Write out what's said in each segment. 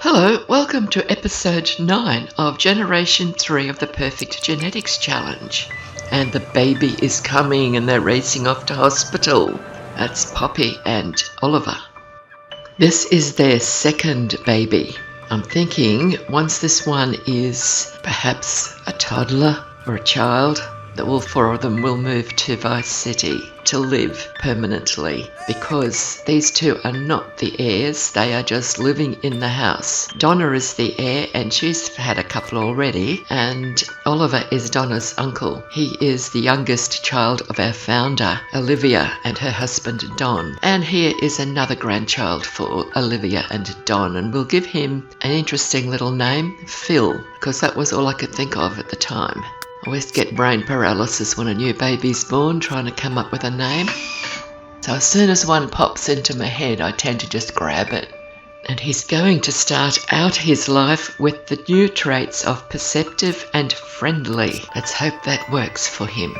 Hello, welcome to episode 9 of Generation 3 of the Perfect Genetics Challenge. And the baby is coming and they're racing off to hospital. That's Poppy and Oliver. This is their second baby. I'm thinking once this one is perhaps a toddler or a child, that all four of them will move to Vice City to live permanently, because these two are not the heirs, they are just living in the house. Donna is the heir and she's had a couple already, and Oliver is Donna's uncle. He is the youngest child of our founder, Olivia, and her husband Don. And here is another grandchild for Olivia and Don, and we'll give him an interesting little name, Phil, because that was all I could think of at the time. I always get brain paralysis when a new baby's born, trying to come up with a name. So as soon as one pops into my head, I tend to just grab it. And he's going to start out his life with the new traits of perceptive and friendly. Let's hope that works for him.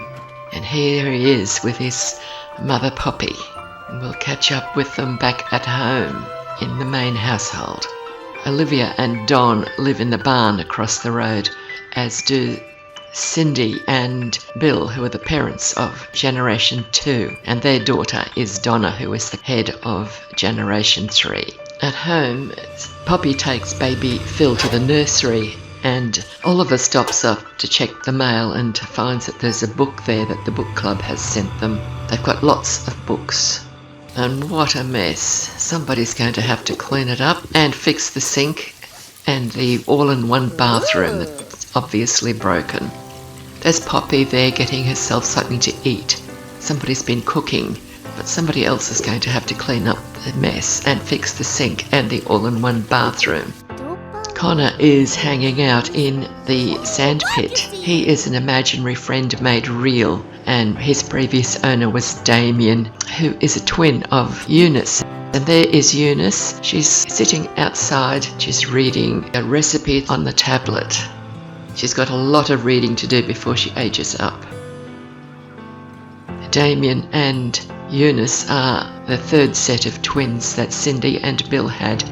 And here he is with his mother Poppy. And we'll catch up with them back at home in the main household. Olivia and Don live in the barn across the road, as do Cindy and Bill, who are the parents of Generation 2, and their daughter is Donna, who is the head of Generation 3. At home, Poppy takes baby Phil to the nursery, and Oliver stops up to check the mail and finds that there's a book there that the book club has sent them. They've got lots of books. And what a mess. Somebody's going to have to clean it up and fix the sink and the all-in-one bathroom that's obviously broken. There's Poppy there getting herself something to eat. Somebody's been cooking, but somebody else is going to have to clean up the mess and fix the sink and the all-in-one bathroom. Connor is hanging out in the sand pit. He is an imaginary friend made real, and his previous owner was Damien, who is a twin of Eunice. And there is Eunice. She's sitting outside. She's reading a recipe on the tablet. She's got a lot of reading to do before she ages up. Damien and Eunice are the third set of twins that Cindy and Bill had.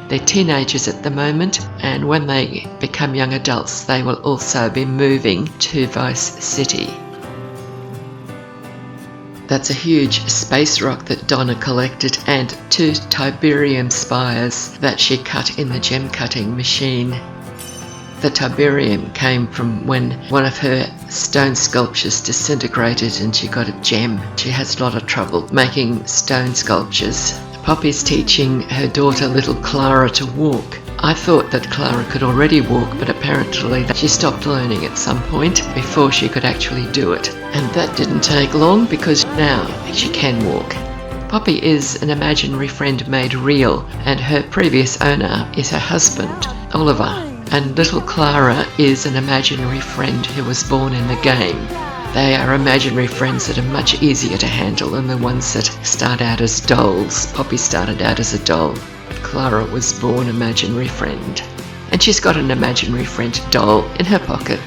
They're teenagers at the moment, and when they become young adults, they will also be moving to Vice City. That's a huge space rock that Donna collected, and 2 Tiberium spires that she cut in the gem cutting machine. The Tiberium came from when one of her stone sculptures disintegrated and she got a gem. She has a lot of trouble making stone sculptures. Poppy's teaching her daughter little Clara to walk. I thought that Clara could already walk, but apparently she stopped learning at some point before she could actually do it. And that didn't take long, because now she can walk. Poppy is an imaginary friend made real, and her previous owner is her husband, Oliver. And little Clara is an imaginary friend who was born in the game. They are imaginary friends that are much easier to handle than the ones that start out as dolls. Poppy started out as a doll, but Clara was born imaginary friend. And she's got an imaginary friend doll in her pocket.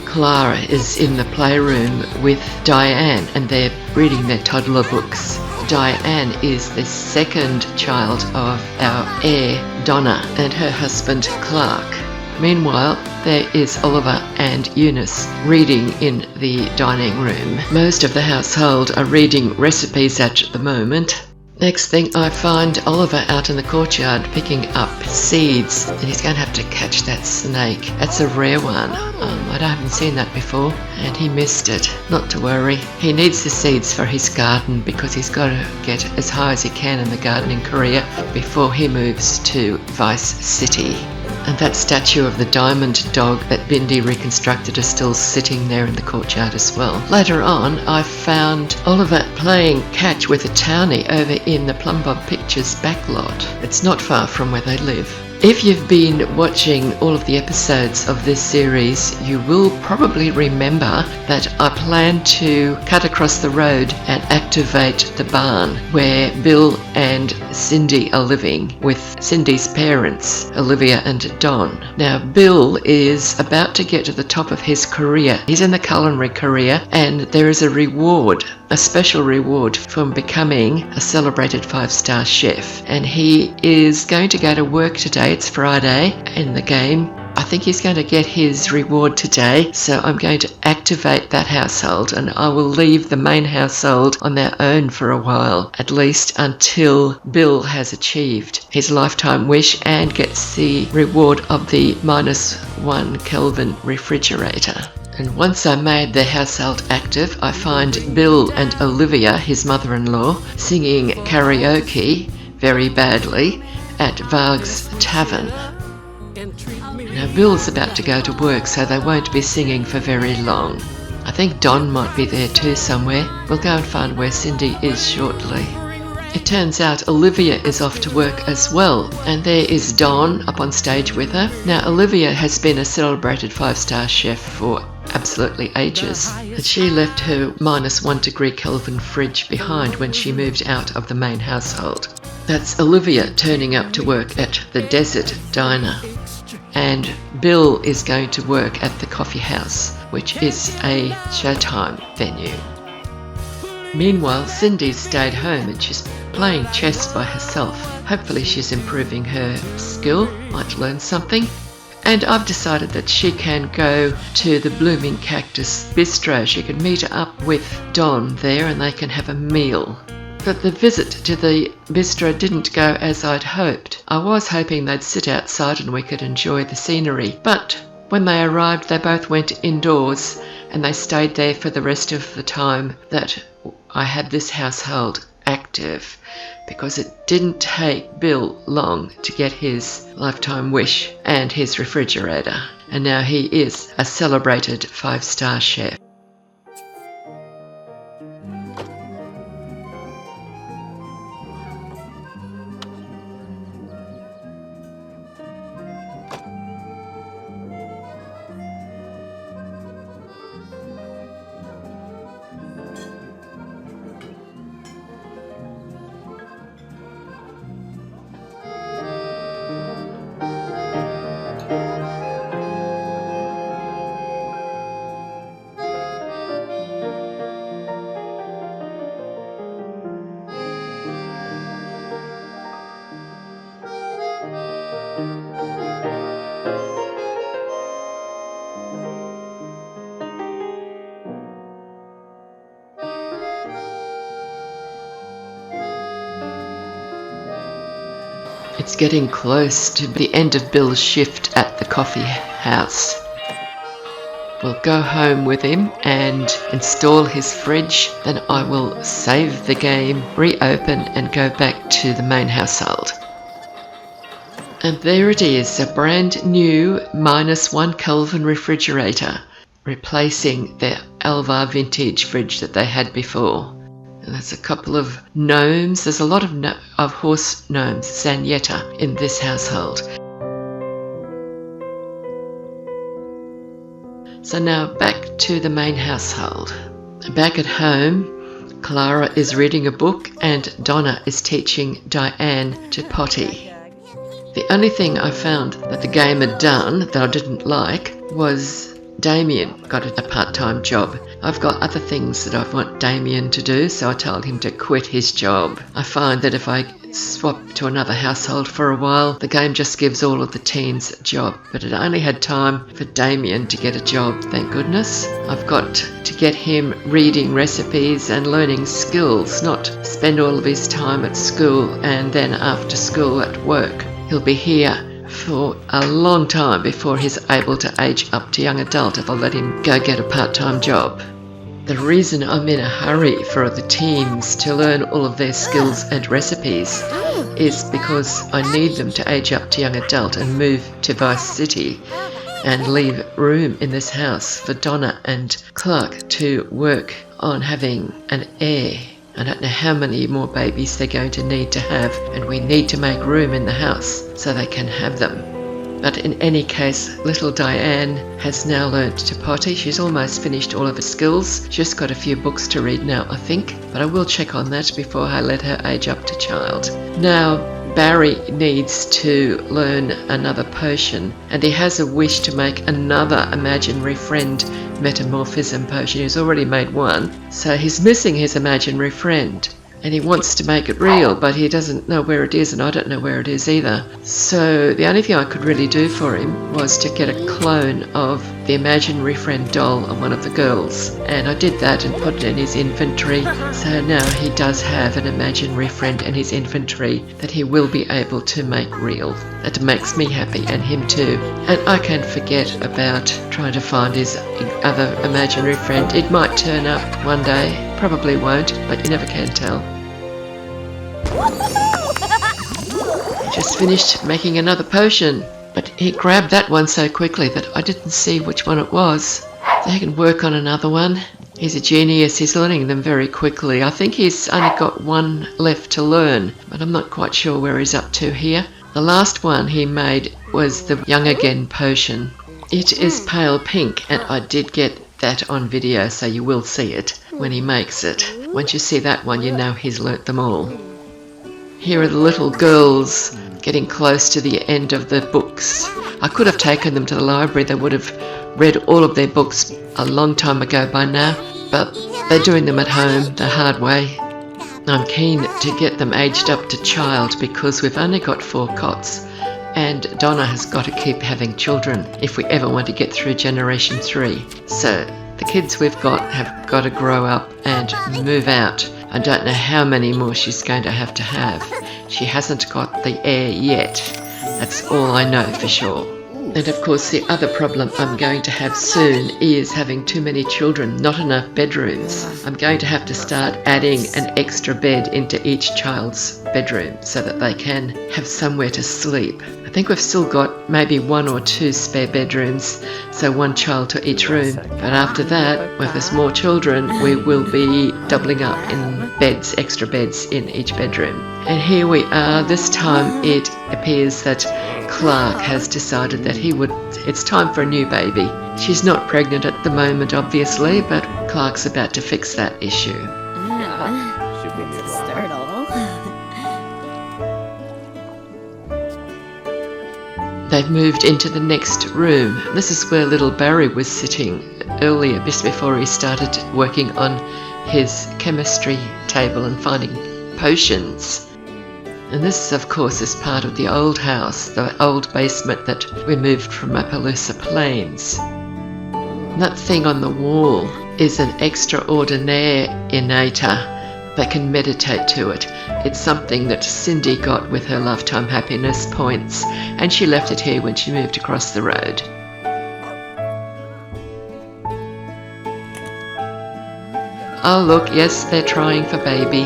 Clara is in the playroom with Diane, and they're reading their toddler books. Diane is the second child of our heir, Donna, and her husband, Clark. Meanwhile, there is Oliver and Eunice reading in the dining room. Most of the household are reading recipes at the moment. Next thing, I find Oliver out in the courtyard picking up seeds, and he's going to have to catch that snake. That's a rare one. I haven't seen that before, and he missed it. Not to worry. He needs the seeds for his garden, because he's got to get as high as he can in the gardening career before he moves to Vice City. And that statue of the diamond dog that Bindi reconstructed is still sitting there in the courtyard as well. Later on, I found Oliver playing catch with a townie over in the Plumbob Pictures backlot. It's not far from where they live. If you've been watching all of the episodes of this series, you will probably remember that I plan to cut across the road and activate the barn where Bill and Cindy are living with Cindy's parents, Olivia and Don. Now, Bill is about to get to the top of his career. He's in the culinary career, and there is a reward a special reward for becoming a celebrated 5-star chef. And he is going to go to work today. It's Friday in the game. I think he's going to get his reward today, so I'm going to activate that household, and I will leave the main household on their own for a while, at least until Bill has achieved his lifetime wish and gets the reward of the -1 Kelvin refrigerator. And once I made the household active, I find Bill and Olivia, his mother-in-law, singing karaoke very badly at Varg's Tavern. Now Bill's about to go to work, so they won't be singing for very long. I think Don might be there too somewhere. We'll go and find where Cindy is shortly. It turns out Olivia is off to work as well, and there is Don up on stage with her. Now Olivia has been a celebrated 5-star chef for absolutely ages, and she left her -1 degree Kelvin fridge behind when she moved out of the main household. That's Olivia turning up to work at the Desert Diner. And Bill is going to work at the coffee house, which is a Showtime venue. Meanwhile, Cindy stayed home and she's playing chess by herself. Hopefully she's improving her skill, might learn something. And I've decided that she can go to the Blooming Cactus Bistro. She can meet up with Don there and they can have a meal. But the visit to the bistro didn't go as I'd hoped. I was hoping they'd sit outside and we could enjoy the scenery, but when they arrived they both went indoors and they stayed there for the rest of the time that I had this household active, because it didn't take Bill long to get his lifetime wish and his refrigerator, and now he is a celebrated 5-star chef. It's getting close to the end of Bill's shift at the coffee house. We'll go home with him and install his fridge, then I will save the game, reopen and go back to the main household. And there it is, a brand new -1 Kelvin refrigerator, replacing the Alvar vintage fridge that they had before. And there's a couple of gnomes. There's a lot of horse gnomes, Zanyetta, in this household. So now back to the main household. Back at home, Clara is reading a book and Donna is teaching Diane to potty. The only thing I found that the game had done that I didn't like was Damien got a part-time job. I've got other things that I want Damien to do, so I told him to quit his job. I find that if I swap to another household for a while, the game just gives all of the teens a job. But it only had time for Damien to get a job, thank goodness. I've got to get him reading recipes and learning skills, not spend all of his time at school and then after school at work. He'll be here for a long time before he's able to age up to young adult if I let him go get a part-time job. The reason I'm in a hurry for the teens to learn all of their skills and recipes is because I need them to age up to young adult and move to Vice City and leave room in this house for Donna and Clark to work on having an heir. I don't know how many more babies they're going to need to have, and we need to make room in the house so they can have them. But in any case, little Diane has now learnt to potty. She's almost finished all of her skills. She's got a few books to read now, I think, but I will check on that before I let her age up to child. Now, Barry needs to learn another potion, and he has a wish to make another imaginary friend metamorphism potion. He's already made one, so he's missing his imaginary friend. And he wants to make it real, but he doesn't know where it is, and I don't know where it is either. So the only thing I could really do for him was to get a clone of the imaginary friend doll of one of the girls. And I did that and put it in his inventory. So now he does have an imaginary friend in his inventory that he will be able to make real. That makes me happy, and him too. And I can forget about trying to find his other imaginary friend. It might turn up one day. Probably won't, but you never can tell. He just finished making another potion, but he grabbed that one so quickly that I didn't see which one it was. So he can work on another one. He's a genius, he's learning them very quickly. I think he's only got one left to learn, but I'm not quite sure where he's up to here. The last one he made was the Young Again potion. It is pale pink, and I did get that on video, so you will see it when he makes it. Once you see that one, you know he's learnt them all. Here are the little girls getting close to the end of the books. I could have taken them to the library. They would have read all of their books a long time ago by now, but they're doing them at home the hard way. I'm keen to get them aged up to child because we've only got 4 cots. And Donna has got to keep having children if we ever want to get through generation 3. So the kids we've got have got to grow up and move out. I don't know how many more she's going to have. She hasn't got the heir yet. That's all I know for sure. And of course the other problem I'm going to have soon is having too many children, not enough bedrooms. I'm going to have to start adding an extra bed into each child's bedroom so that they can have somewhere to sleep. I think we've still got maybe 1 or 2 spare bedrooms, so 1 child to each room. But after that, if there's more children, we will be doubling up in beds, extra beds in each bedroom. And here we are. This time it appears that Clark has decided that it's time for a new baby. She's not pregnant at the moment, obviously, but Clark's about to fix that issue. They've moved into the next room. This is where little Barry was sitting earlier, just before he started working on his chemistry table and finding potions. And this, of course, is part of the old house, the old basement that we moved from Appaloosa Plains. That thing on the wall is an extraordinaire innator that can meditate to it. It's something that Cindy got with her Lifetime Happiness points, and she left it here when she moved across the road. Oh look, yes, they're trying for baby.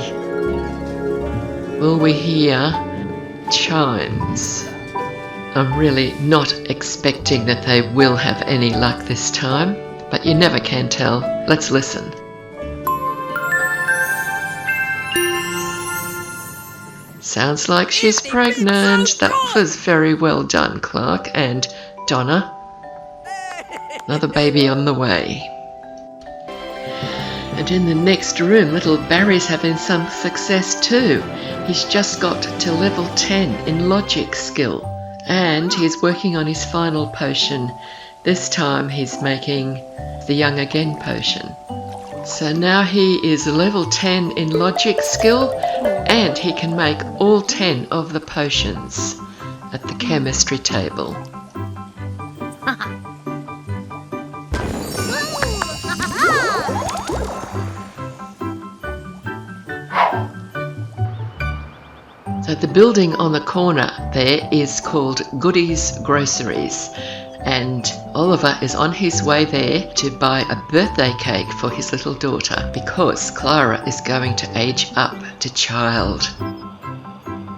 Will we hear chimes? I'm really not expecting that they will have any luck this time, but you never can tell. Let's listen. Sounds like she's pregnant. That was very well done, Clark and Donna. Another baby on the way. And in the next room, little Barry's having some success too. He's just got to level 10 in logic skill. And he's working on his final potion. This time he's making the Young Again potion. So now he is level 10 in logic skill, and he can make all 10 of the potions at the chemistry table. So the building on the corner there is called Goody's Groceries, and Oliver is on his way there to buy a birthday cake for his little daughter because Clara is going to age up to child.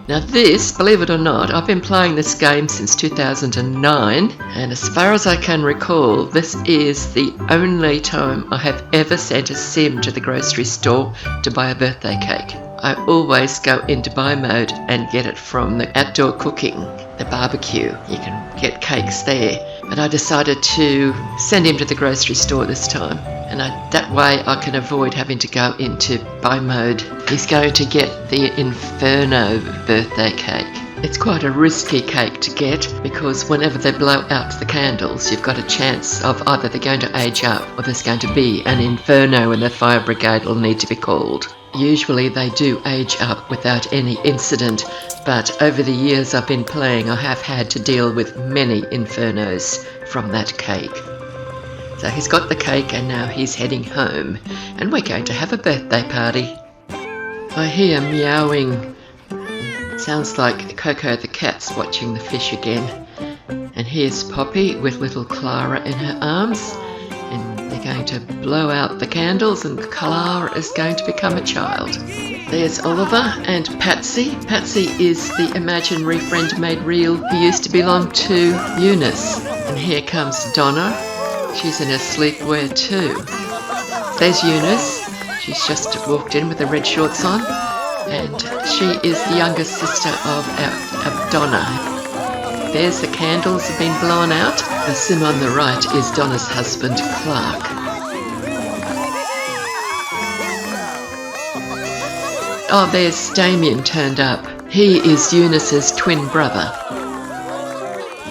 Now this, believe it or not, I've been playing this game since 2009, and as far as I can recall, this is the only time I have ever sent a sim to the grocery store to buy a birthday cake. I always go into buy mode and get it from the outdoor cooking, the barbecue. You can get cakes there. But I decided to send him to the grocery store this time. And that way I can avoid having to go into buy mode. He's going to get the Inferno birthday cake. It's quite a risky cake to get because whenever they blow out the candles, you've got a chance of either they're going to age up or there's going to be an inferno and the fire brigade will need to be called. Usually they do age up without any incident, but over the years I've been playing, I have had to deal with many infernos from that cake. So he's got the cake and now he's heading home, and we're going to have a birthday party. I hear meowing. Sounds like Coco the cat's watching the fish again. And here's Poppy with little Clara in her arms. And they're going to blow out the candles and Clara is going to become a child. There's Oliver and Patsy. Patsy is the imaginary friend made real who used to belong to Eunice. And here comes Donna. She's in her sleepwear too. There's Eunice. She's just walked in with the red shorts on. And she is the younger sister of Donna. There's the candles have been blown out. The sim on the right is Donna's husband, Clark. Oh, there's Damien turned up. He is Eunice's twin brother.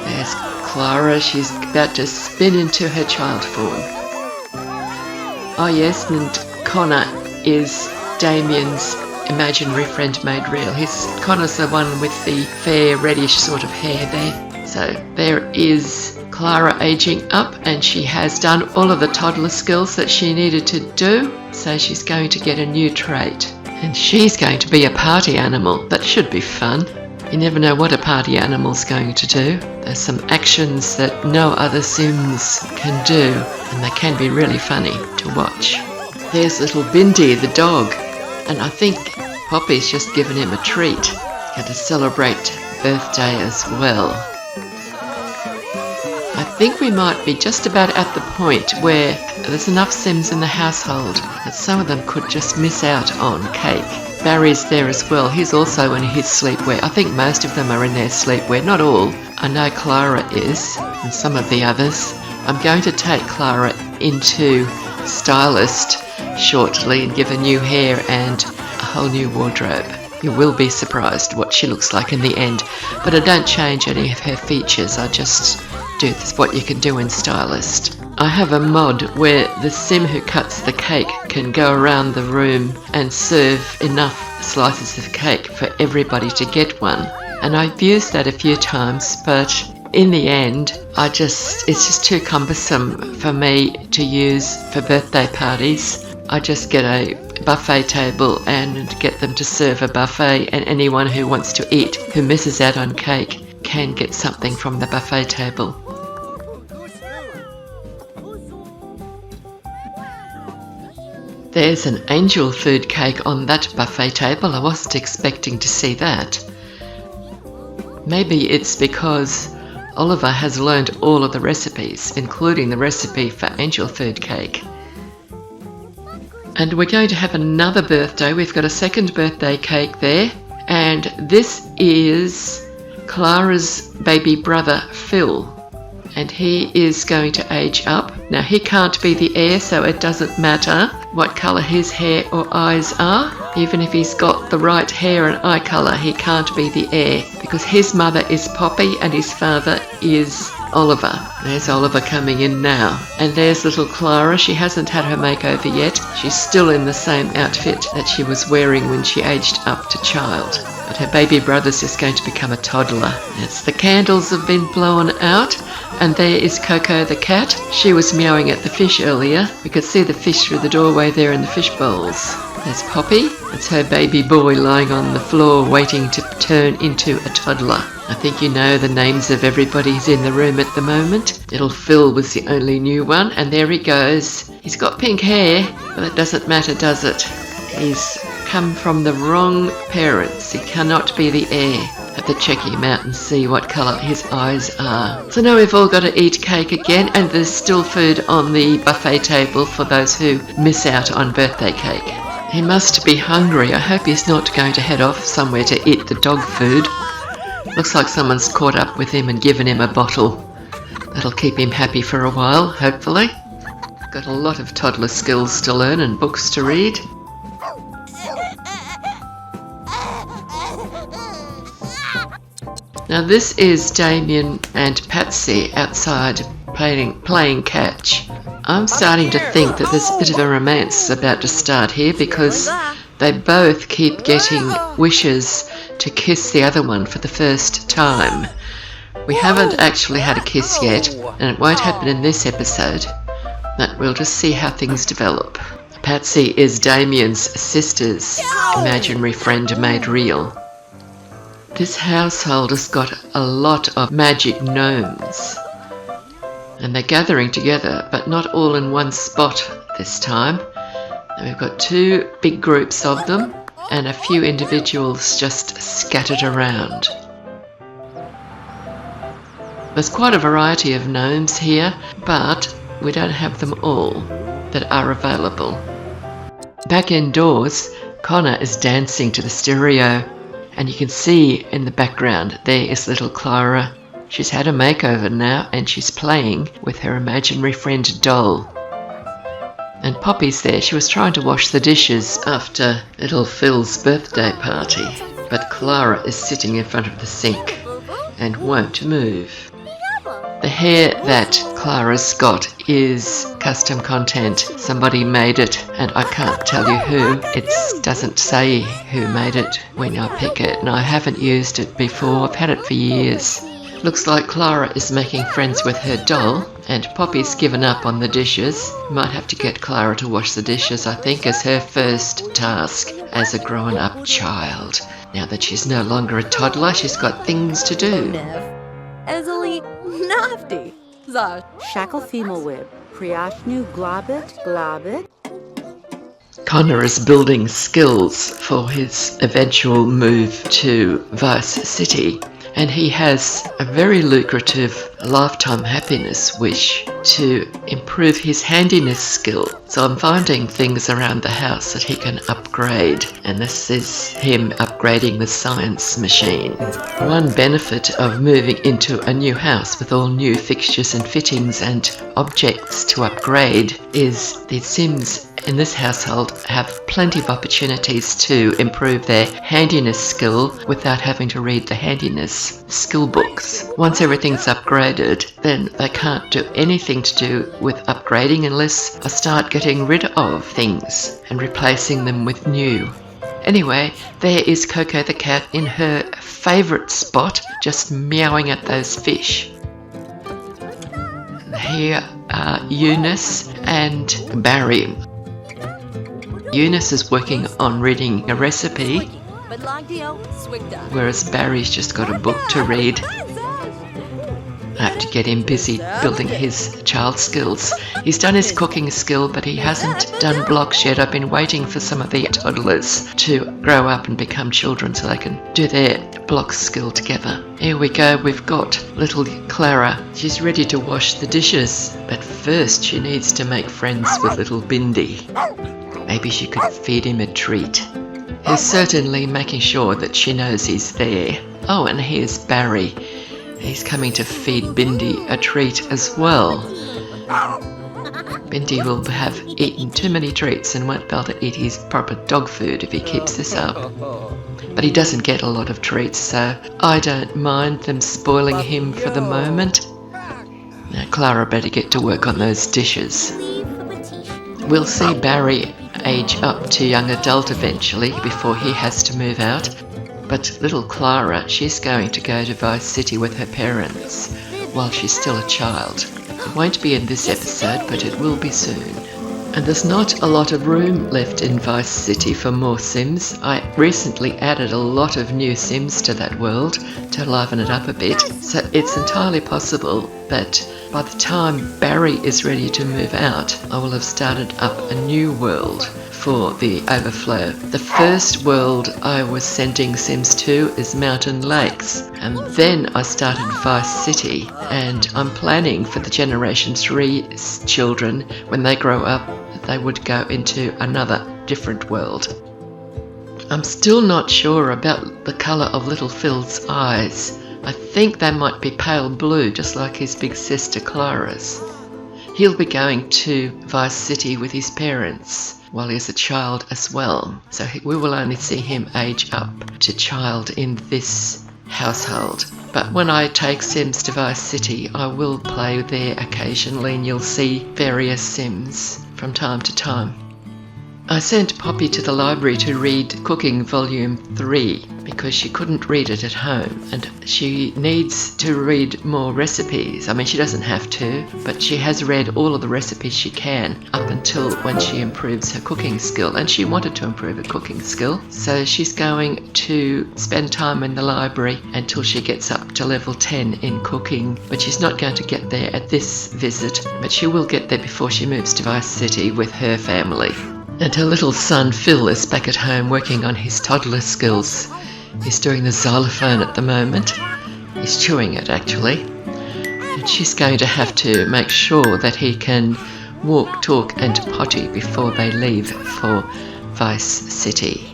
There's Clara. She's about to spin into her child form. Oh yes, and Connor is Damien's imaginary friend made real. Connor's the one with the fair reddish sort of hair there. So there is Clara aging up, and she has done all of the toddler skills that she needed to do. So she's going to get a new trait. And she's going to be a party animal. That should be fun. You never know what a party animal's going to do. There's some actions that no other Sims can do, and they can be really funny to watch. There's little Bindi, the dog. And I think Poppy's just given him a treat. Going to celebrate birthday as well. I think we might be just about at the point where there's enough Sims in the household that some of them could just miss out on cake. Barry's there as well. He's also in his sleepwear. I think most of them are in their sleepwear. Not all. I know Clara is, and some of the others. I'm going to take Clara into stylist shortly and give her new hair and a whole new wardrobe. You will be surprised what she looks like in the end, but I don't change any of her features. I just do what you can do in stylist. I have a mod where the sim who cuts the cake can go around the room and serve enough slices of cake for everybody to get one, and I've used that a few times, but in the end it's just too cumbersome for me to use for birthday parties. I just get a buffet table and get them to serve a buffet, and anyone who wants to eat who misses out on cake can get something from the buffet table. There's an angel food cake on that buffet table. I wasn't expecting to see that. Maybe it's because Oliver has learned all of the recipes, including the recipe for angel food cake. And we're going to have another birthday. We've got a second birthday cake there. And this is Clara's baby brother, Phil. And he is going to age up. Now, he can't be the heir, so it doesn't matter what colour his hair or eyes are. Even if he's got the right hair and eye colour, he can't be the heir because his mother is Poppy and his father is Oliver. There's Oliver coming in now. And there's little Clara. She hasn't had her makeover yet. She's still in the same outfit that she was wearing when she aged up to child. But her baby brother's just going to become a toddler. Yes, the candles have been blown out. And there is Coco the cat. She was meowing at the fish earlier. We could see the fish through the doorway there in the fish bowls. There's Poppy. It's her baby boy lying on the floor waiting to turn into a toddler. I think you know the names of everybody who's in the room at the moment. Little Phil was the only new one, and there he goes. He's got pink hair, but it doesn't matter, does it? He's come from the wrong parents. He cannot be the heir. Have to check him out and see what colour his eyes are. So now we've all got to eat cake again, and there's still food on the buffet table for those who miss out on birthday cake. He must be hungry. I hope he's not going to head off somewhere to eat the dog food. Looks like someone's caught up with him and given him a bottle. That'll keep him happy for a while, hopefully. Got a lot of toddler skills to learn and books to read. Now this is Damien and Patsy outside playing catch. I'm starting to think that there's a bit of a romance about to start here because they both keep getting wishes to kiss the other one for the first time. We haven't actually had a kiss yet, and it won't happen in this episode, but we'll just see how things develop. Patsy is Damien's sister's imaginary friend made real. This household has got a lot of magic gnomes, and they're gathering together, but not all in one spot this time. And we've got two big groups of them and a few individuals just scattered around. There's quite a variety of gnomes here, but we don't have them all that are available. Back indoors, Connor is dancing to the stereo, and you can see in the background there is little Clara. She's had a makeover now and she's playing with her imaginary friend doll. And Poppy's there. She was trying to wash the dishes after little Phil's birthday party, but Clara is sitting in front of the sink and won't move. The hair that Clara's got is custom content. Somebody made it, and I can't tell you who. It doesn't say who made it when I pick it, and I haven't used it before. I've had it for years. Looks like Clara is making friends with her doll, and Poppy's given up on the dishes. Might have to get Clara to wash the dishes, I think, as her first task as a grown-up child. Now that she's no longer a toddler, she's got things to do. Nafty. Shackle female web. Priashnu glabit. Connor is building skills for his eventual move to Vice City, and he has a very lucrative lifetime happiness wish to improve his handiness skill. So I'm finding things around the house that he can upgrade, and this is him upgrading the science machine. One benefit of moving into a new house with all new fixtures and fittings and objects to upgrade is the Sims in this household have plenty of opportunities to improve their handiness skill without having to read the handiness skill books. Once everything's upgraded, then they can't do anything to do with upgrading unless I start getting rid of things and replacing them with new. Anyway, there is Coco the cat in her favourite spot, just meowing at those fish. Here are Eunice and Barry. Eunice is working on reading a recipe, whereas Barry's just got a book to read. I have to get him busy building his child skills. He's done his cooking skill, but he hasn't done blocks yet. I've been waiting for some of the toddlers to grow up and become children so they can do their block skill together. Here we go, we've got little Clara. She's ready to wash the dishes, but first she needs to make friends with little Bindi. Maybe she could feed him a treat. He's certainly making sure that she knows he's there. Oh, and here's Barry. He's coming to feed Bindi a treat as well. Bindi will have eaten too many treats and won't be able to eat his proper dog food if he keeps this up. But he doesn't get a lot of treats, so I don't mind them spoiling him for the moment. Now Clara better get to work on those dishes. We'll see Barry age up to young adult eventually before he has to move out. But little Clara, she's going to go to Vice City with her parents while she's still a child. It won't be in this episode, but it will be soon. And there's not a lot of room left in Vice City for more Sims. I recently added a lot of new Sims to that world to liven it up a bit. So it's entirely possible that by the time Barry is ready to move out, I will have started up a new world for the overflow. The first world I was sending Sims to is Mountain Lakes, and then I started Vice City, and I'm planning for the Generation 3 children, when they grow up, they would go into another different world. I'm still not sure about the colour of little Phil's eyes. I think they might be pale blue, just like his big sister Clara's. He'll be going to Vice City with his parents while he's a child as well. So we will only see him age up to child in this household. But when I take Sims to Vice City, I will play there occasionally, and you'll see various Sims from time to time. I sent Poppy to the library to read Cooking Volume 3 because she couldn't read it at home, and she needs to read more recipes. I mean, she doesn't have to, but she has read all of the recipes she can up until when she improves her cooking skill, and she wanted to improve her cooking skill, so she's going to spend time in the library until she gets up to level 10 in cooking. But she's not going to get there at this visit, but she will get there before she moves to Vice City with her family. And her little son Phil is back at home working on his toddler skills. He's doing the xylophone at the moment. He's chewing it, actually. And she's going to have to make sure that he can walk, talk and potty before they leave for Vice City.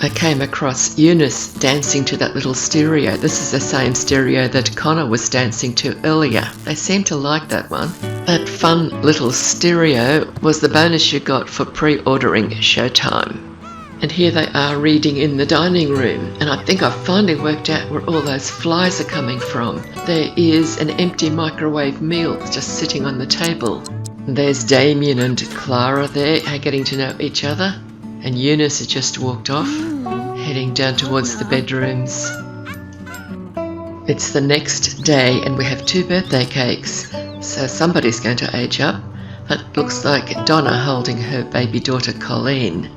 I came across Eunice dancing to that little stereo. This is the same stereo that Connor was dancing to earlier. They seem to like that one. That fun little stereo was the bonus you got for pre-ordering Showtime. And here they are reading in the dining room, and I think I've finally worked out where all those flies are coming from. There is an empty microwave meal just sitting on the table. There's Damien and Clara there getting to know each other, and Eunice has just walked off, heading down towards the bedrooms. It's the next day and we have 2 birthday cakes, so somebody's going to age up. That looks like Donna holding her baby daughter Colleen.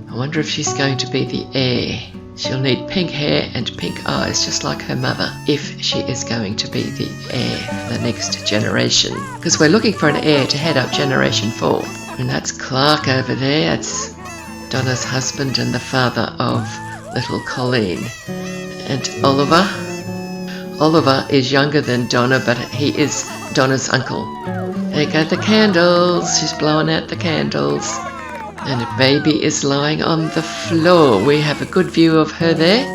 I wonder if she's going to be the heir. She'll need pink hair and pink eyes just like her mother if she is going to be the heir for the next generation. Because we're looking for an heir to head up Generation 4. And that's Clark over there. That's Donna's husband and the father of little Colleen. And Oliver. Oliver is younger than Donna, but he is Donna's uncle. There go the candles. She's blowing out the candles. And a baby is lying on the floor. We have a good view of her there.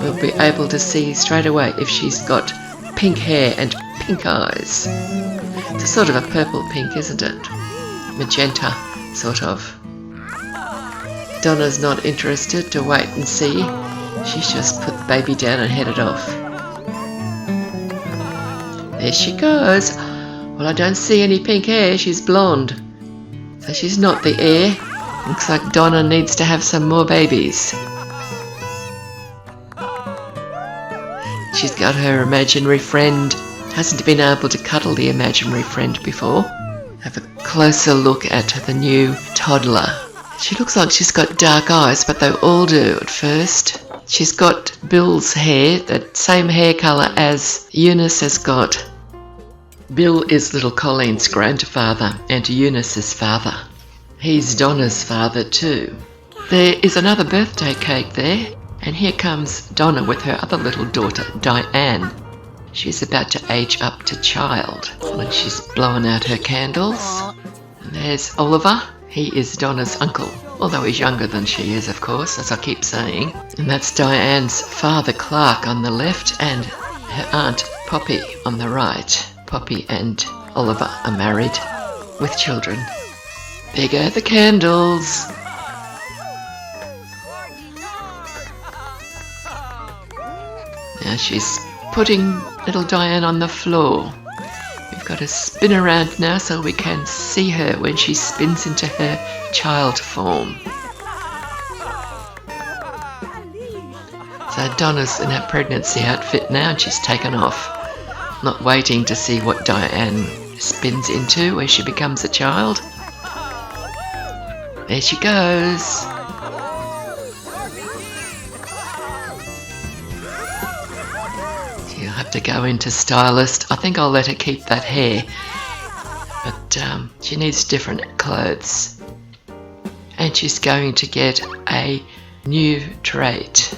We'll be able to see straight away if she's got pink hair and pink eyes. It's a sort of a purple pink, isn't it? Magenta, sort of. Donna's not interested, to wait and see. She's just put the baby down and headed off. There she goes. Well, I don't see any pink hair. She's blonde. So she's not the heir. Looks like Donna needs to have some more babies. She's got her imaginary friend. Hasn't been able to cuddle the imaginary friend before. Have a closer look at the new toddler. She looks like she's got dark eyes, but they all do at first. She's got Bill's hair, the same hair colour as Eunice has got. Bill is little Colleen's grandfather and Eunice's father. He's Donna's father too. There is another birthday cake there, and here comes Donna with her other little daughter, Diane. She's about to age up to child when she's blowing out her candles. And there's Oliver. He is Donna's uncle, although he's younger than she is, of course, as I keep saying. And that's Diane's father, Clark, on the left, and her aunt, Poppy, on the right. Poppy and Oliver are married with children. There go the candles. Now she's putting little Diane on the floor. We've got to spin around now so we can see her when she spins into her child form. So Donna's in her pregnancy outfit now, and she's taken off. Not waiting to see what Diane spins into when she becomes a child. There she goes. She'll have to go into stylist. I think I'll let her keep that hair, but she needs different clothes. And she's going to get a new trait.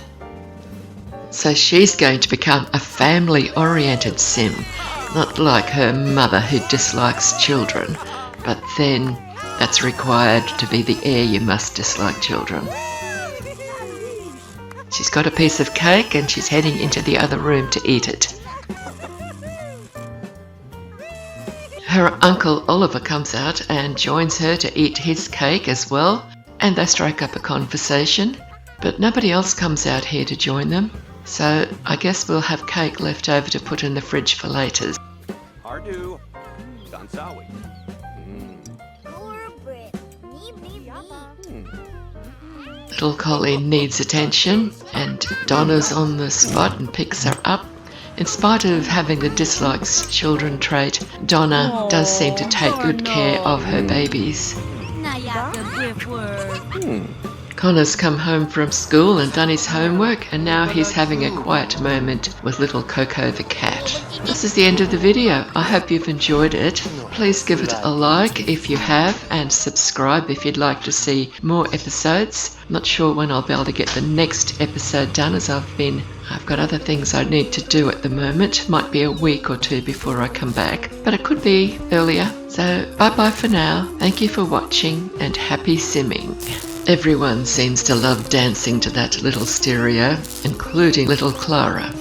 So she's going to become a family-oriented sim, not like her mother who dislikes children, but then that's required to be the heir, you must dislike children. She's got a piece of cake and she's heading into the other room to eat it. Her uncle Oliver comes out and joins her to eat his cake as well, and they strike up a conversation, but nobody else comes out here to join them. So I guess we'll have cake left over to put in the fridge for later. Hardu. Dansawi. Little Colleen needs attention, and Donna's on the spot and picks her up. In spite of having the dislikes children trait, Donna does seem to take good care of her babies. Connor's come home from school and done his homework, and now he's having a quiet moment with little Coco the cat. This is the end of the video. I hope you've enjoyed it. Please give it a like if you have, and subscribe if you'd like to see more episodes. I'm not sure when I'll be able to get the next episode done, as I've got other things I need to do at the moment. Might be a week or two before I come back, but it could be earlier. So bye bye for now. Thank you for watching, and happy simming. Everyone seems to love dancing to that little stereo, including little Clara.